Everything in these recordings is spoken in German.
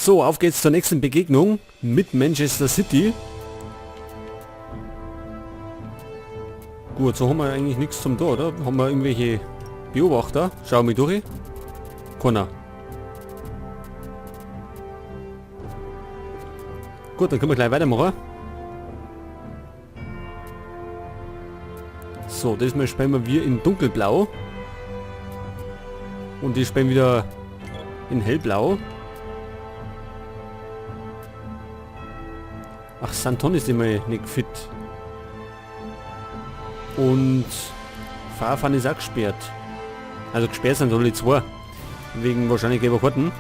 So, auf geht's zur nächsten Begegnung mit Manchester City. Gut, so haben wir eigentlich nichts zum Tor, oder? Haben wir irgendwelche Beobachter? Schauen wir durch. Keiner. Gut, dann können wir gleich weitermachen. So, das Mal spielen wir in dunkelblau. Und die spielen wieder in hellblau. Ach, Santon ist immer nicht fit. Und Farfan ist auch gesperrt. Also gesperrt sind alle zwei. Wegen wahrscheinlich gelber Karten.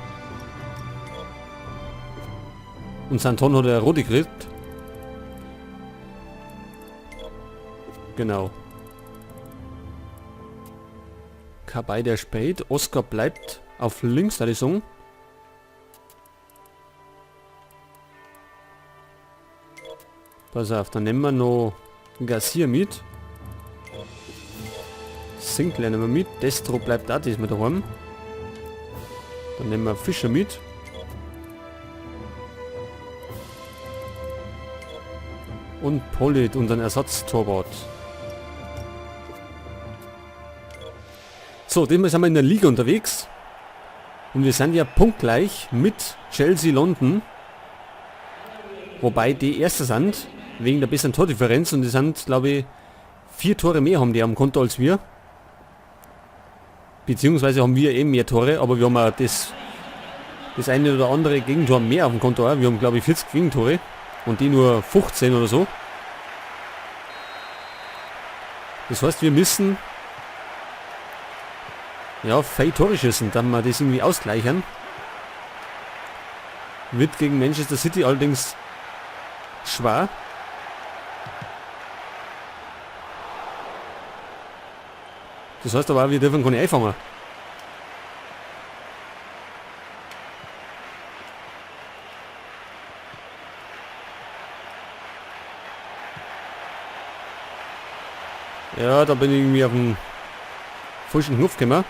Und Santon hat eine rote gekriegt. Genau. Kabay der spät. Oscar bleibt auf links, da ich sagen. Pass auf, dann nehmen wir noch Garcia mit. Sinclair nehmen wir mit. Destro bleibt da diesmal daheim. Dann nehmen wir Fischer mit. Und Pollitt, unseren Ersatztorwart. So, diesmal sind wir in der Liga unterwegs. Und wir sind ja punktgleich mit Chelsea London. Wobei die Erste sind, wegen der besseren Tordifferenz. Und die sind, glaube ich, 4 Tore mehr haben die am Konto als wir. Beziehungsweise haben wir eben mehr Tore, aber wir haben auch das eine oder andere Gegentor mehr auf dem Konto. Wir haben, glaube ich, 40 Gegentore. Und die nur 15 oder so. Das heißt, wir müssen ja 4 Tore schießen, dann wir das irgendwie ausgleichen. Wird gegen Manchester City allerdings schwer. Das heißt aber auch, wir dürfen keine einfangen. Ja, da bin ich irgendwie auf den falschen Knopf gekommen.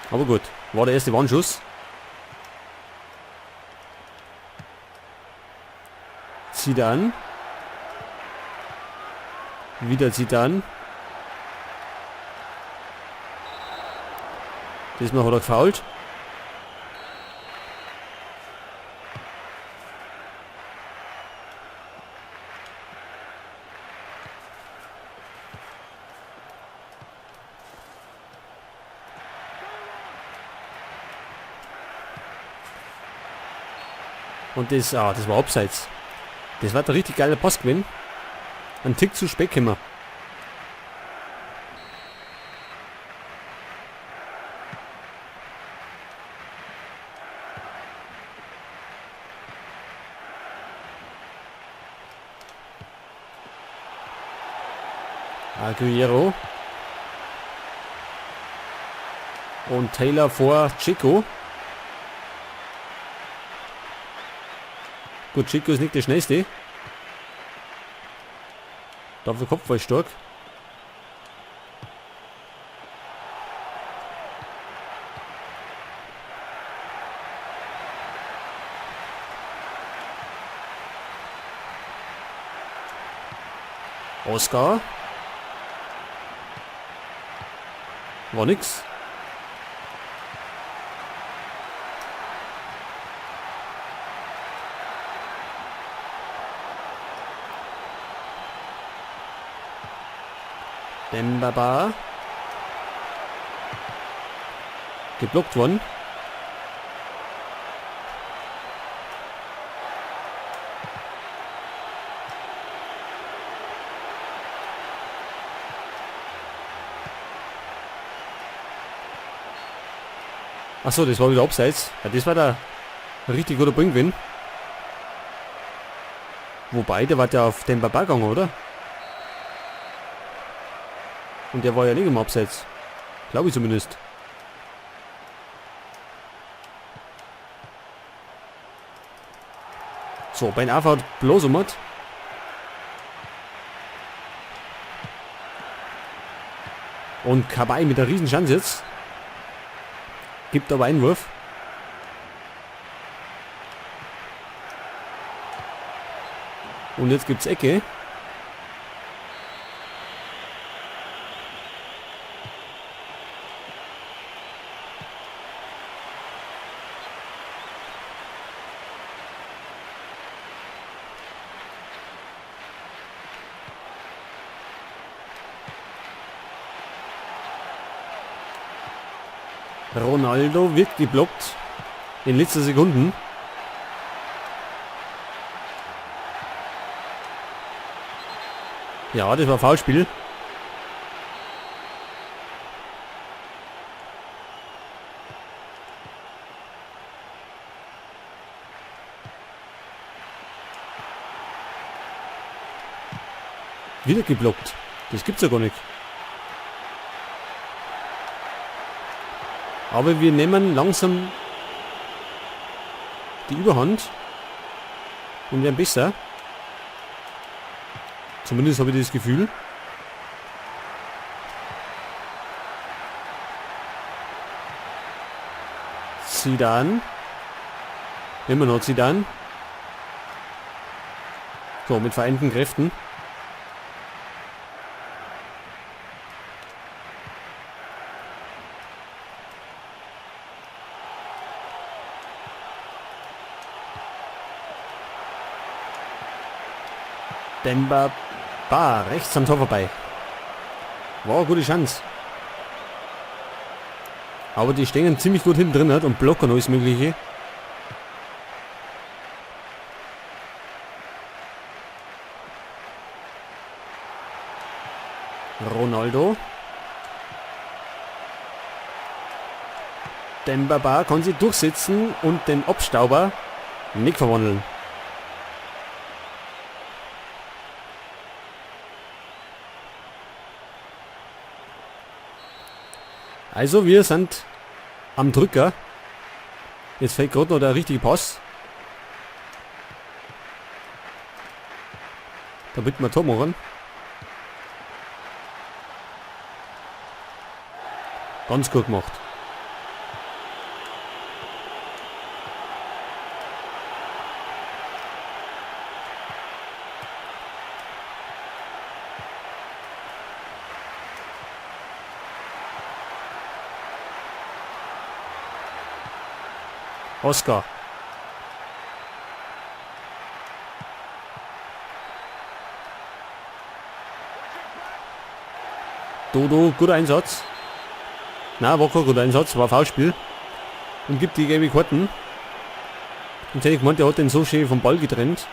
Aber gut, war der erste Warnschuss. Zieht an. Wieder zieht an. Diesmal hat er gefoult. Und das war abseits. Das war der richtig geile Pass gewesen. Ein Tick zu spät gekommen. Aguero. Und Taylor vor Chico. Gut, Chico ist nicht der schnellste. Dafür Kopfball stark. Oscar. War nix. Dembaba. Geblockt worden. Achso, das war wieder abseits. Ja, das war der richtig guter Brinkwin. Wobei, der war ja auf den Baba gegangen, oder? Und der war ja nicht im Abseits. Glaube ich zumindest. So, Ben Affert bloß umhat. Und Kabay mit der riesen Chance jetzt. Gibt aber Einwurf. Und jetzt gibt's Ecke. Ronaldo wird geblockt in letzter Sekunden. Ja, das war Foulspiel. Wieder geblockt. Das gibt's ja gar nicht. Aber wir nehmen langsam die Überhand und werden besser. Zumindest habe ich das Gefühl. Zidane. Immer noch Zidane. So, mit vereinten Kräften. Demba Ba, rechts am Tor vorbei. War eine gute Chance. Aber die stehen ziemlich gut hinten drin und blocken alles Mögliche. Ronaldo. Demba Ba kann sich durchsetzen und den Abstauber nicht verwandeln. Also wir sind am Drücker. Jetzt fällt gerade noch der richtige Pass. Da wird man Tor machen. Ganz gut gemacht. Oscar. Dodo, guter Einsatz. Na, war kein guter Einsatz, war Foulspiel. Und gibt die gelbe Karten. Und hätte ich gemeint, der hat den so schön vom Ball getrennt.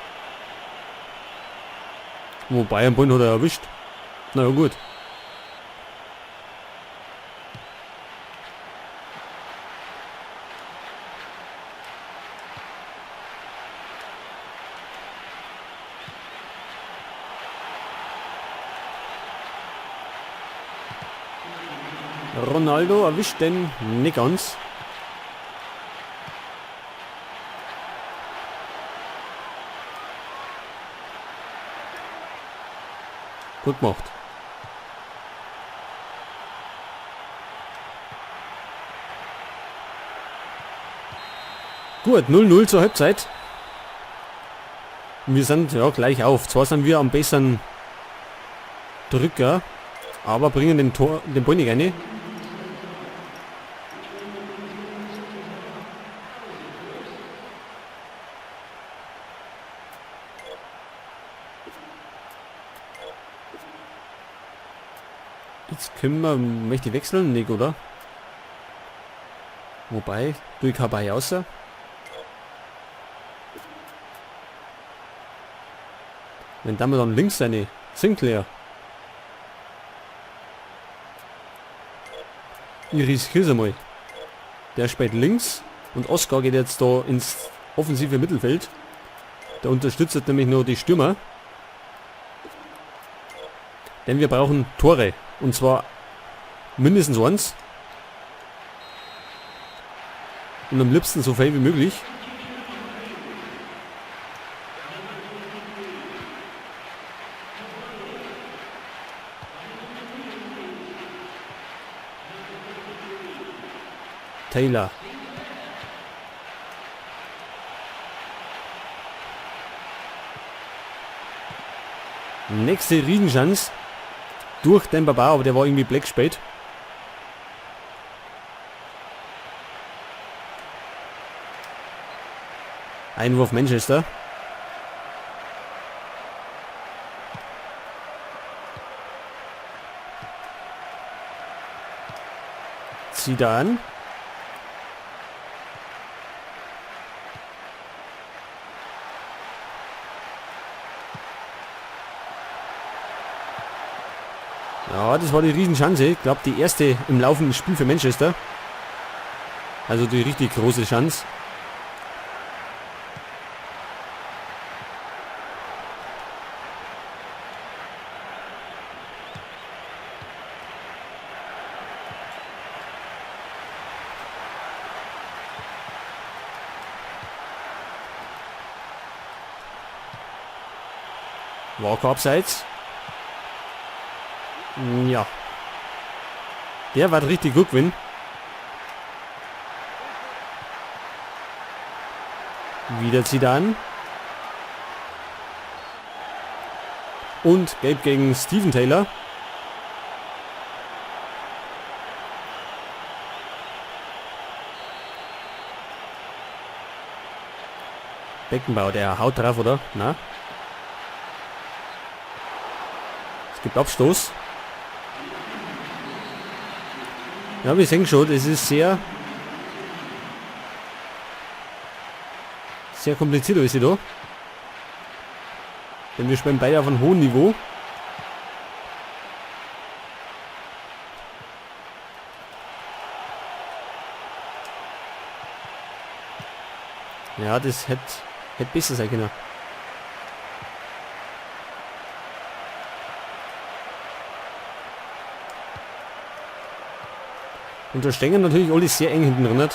Wobei, ein Ball hat er erwischt. Na ja, gut. Ronaldo erwischt den nicht ganz. Gut gemacht. Gut, 0-0 zur Halbzeit. Wir sind ja gleich auf. Zwar sind wir am besseren Drücker, aber bringen den Ball nicht rein. Jetzt können wir, möchte ich wechseln? Nicht, oder? Wobei, durch Kabay außer. Wenn damit dann links seine Sinclair. Ich riskiere es einmal. Der spielt links und Oscar geht jetzt da ins offensive Mittelfeld. Der unterstützt nämlich nur die Stürmer. Denn wir brauchen Tore. Und zwar mindestens eins. Und am liebsten so viel wie möglich. Taylor. Nächste Riesenchance. Durch den Baba, aber der war irgendwie black spät. Einwurf Manchester. Zieht er an. Ja, das war die Riesenchance. Ich glaube, die erste im laufenden Spiel für Manchester. Also die richtig große Chance. Walker abseits. Ja. Der war richtig gut gewinnen. Wieder zieht er an. Und gelb gegen Steven Taylor. Beckenbauer, der haut drauf, oder? Na? Es gibt Abstoß. Ja, wir sehen schon, es ist sehr kompliziert ist sie da. Denn wir spielen beide auf einem hohen Niveau. Ja, das hätte besser sein können. Und da stehen natürlich alle sehr eng hinten drin.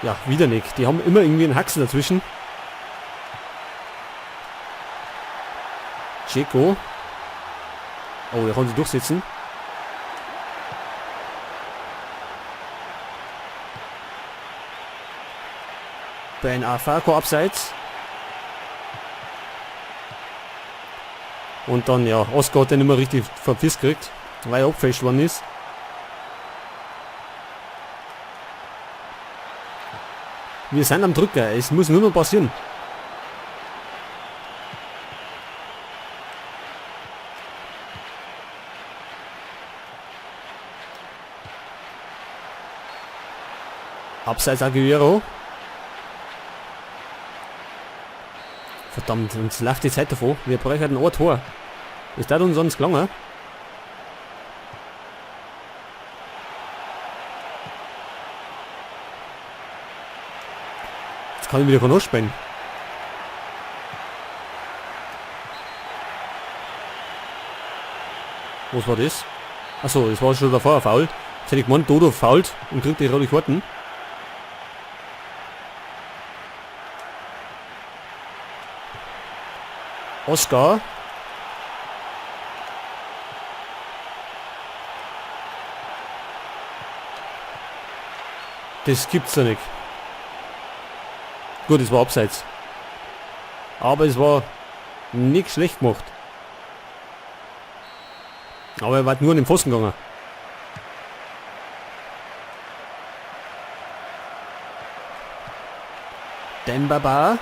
Ja, wieder nicht. Die haben immer irgendwie einen Haxen dazwischen. Dzeko. Oh, der kann sich durchsetzen. Ben Afako abseits. Und dann, ja, Oscar hat den immer richtig verpisst gekriegt, weil er abgefälscht worden ist. Wir sind am Drücker, es muss nur noch passieren. Abseits Aguero. Verdammt, uns läuft die Zeit davon. Wir bräuchten ein Tor. Ist das uns sonst gelungen? Jetzt kann ich wieder von spielen. Was war das? Achso, das war schon davor ein Foul. Jetzt hätte ich gemeint, Dodo fault und kriegt die rote Karten. Oscar. Das gibt's ja nicht. Gut, es war abseits. Aber es war nicht schlecht gemacht. Aber er war nur an den Pfosten gegangen. Dembaba.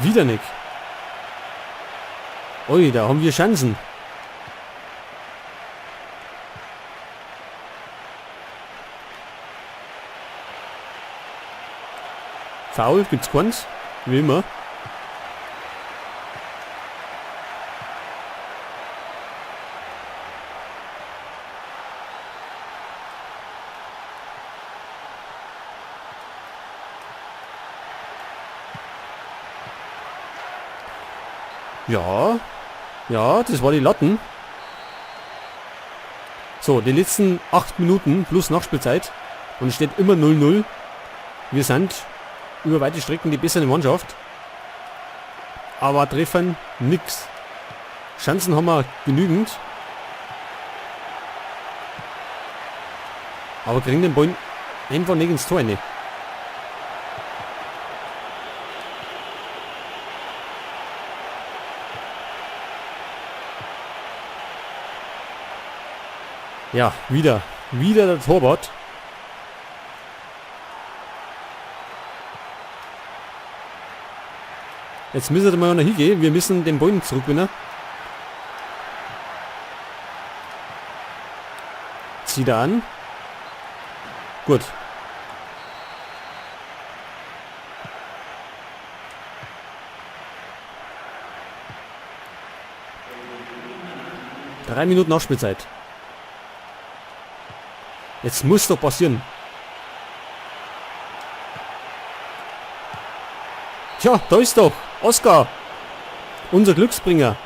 Wieder nicht. Ui, da haben wir Chancen. Foul gibt's keins. Wie immer. Ja. Ja, das war die Latten. So, die letzten 8 Minuten plus Nachspielzeit. Und es steht immer 0-0. Wir sind über weite Strecken die bessere Mannschaft. Aber treffen nix. Chancen haben wir genügend. Aber kriegen den Ball einfach nicht ins Tor rein. Ja, wieder der Torwart. Jetzt müssen wir mal noch hingehen. Wir müssen den Ball zurückgewinnen. Zieht er an. Gut. Drei Minuten Nachspielzeit. Jetzt muss doch passieren. Tja, da ist doch Oscar. Unser Glücksbringer.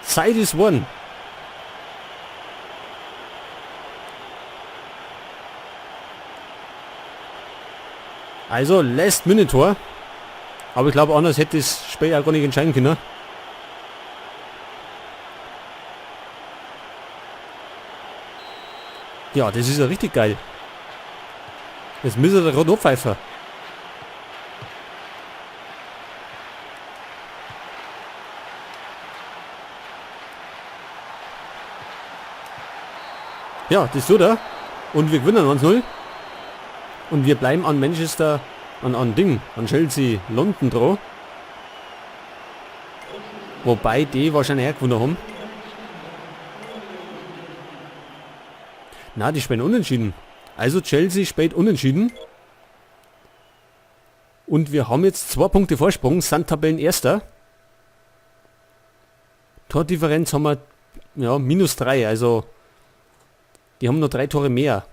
Zeit ist one. Also, Last-Minute-Tor. Aber ich glaube, anders hätte das Spiel auch gar nicht entscheiden können. Ja, das ist ja richtig geil. Jetzt müssen wir gerade abpfeifen. Ja, das tut er. Und wir gewinnen 1-0. Und wir bleiben an Manchester, an Chelsea, London dran. Wobei die wahrscheinlich auch gewonnen haben. Na, die spielen unentschieden. Also Chelsea spielt unentschieden. Und wir haben jetzt 2 Punkte Vorsprung, sind Tabellenerster. Tordifferenz haben wir, ja, -3, also die haben noch 3 Tore mehr.